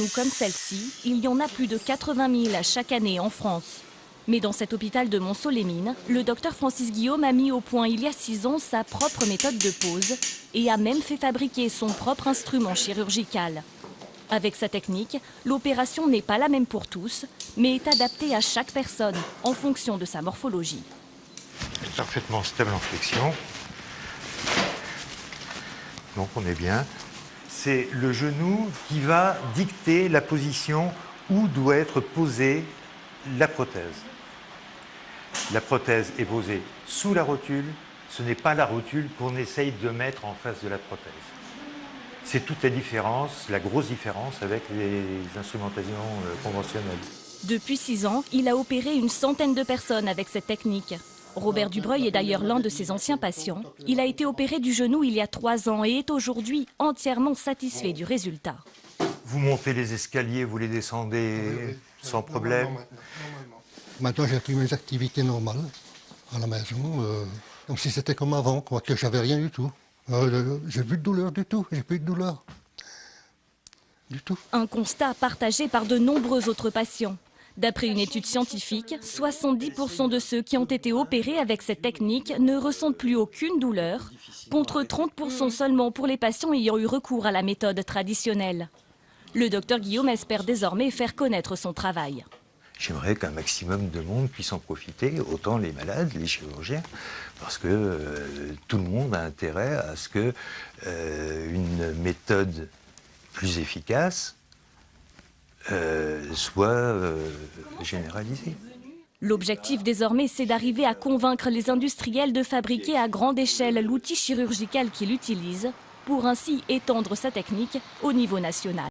genou comme celle-ci, il y en a plus de 80 000 chaque année en France. Mais dans cet hôpital de Montceau-les-Mines, le docteur Francis Guillaume a mis au point il y a 6 ans sa propre méthode de pose et a même fait fabriquer son propre instrument chirurgical. Avec sa technique, l'opération n'est pas la même pour tous, mais est adaptée à chaque personne en fonction de sa morphologie. Elle est parfaitement stable en flexion. Donc on est bien. C'est le genou qui va dicter la position où doit être posée la prothèse. La prothèse est posée sous la rotule. Ce n'est pas la rotule qu'on essaye de mettre en face de la prothèse. C'est toute la différence, la grosse différence avec les instrumentations conventionnelles. Depuis 6 ans, il a opéré une centaine de personnes avec cette technique. Robert Dubreuil est d'ailleurs l'un de ses anciens patients. Il a été opéré du genou il y a 3 ans et est aujourd'hui entièrement satisfait du résultat. Vous montez les escaliers, vous les descendez sans problème. Maintenant, j'ai repris mes activités normales à la maison, comme si c'était comme avant, quoi, que j'avais rien du tout. J'ai plus de douleur du tout, j'ai plus de douleur du tout. Un constat partagé par de nombreux autres patients. D'après une étude scientifique, 70% de ceux qui ont été opérés avec cette technique ne ressentent plus aucune douleur, contre 30% seulement pour les patients ayant eu recours à la méthode traditionnelle. Le docteur Guillaume espère désormais faire connaître son travail. J'aimerais qu'un maximum de monde puisse en profiter, autant les malades, les chirurgiens, parce que tout le monde a intérêt à ce que une méthode plus efficace soit généralisée. L'objectif désormais, c'est d'arriver à convaincre les industriels de fabriquer à grande échelle l'outil chirurgical qu'il utilise, pour ainsi étendre sa technique au niveau national.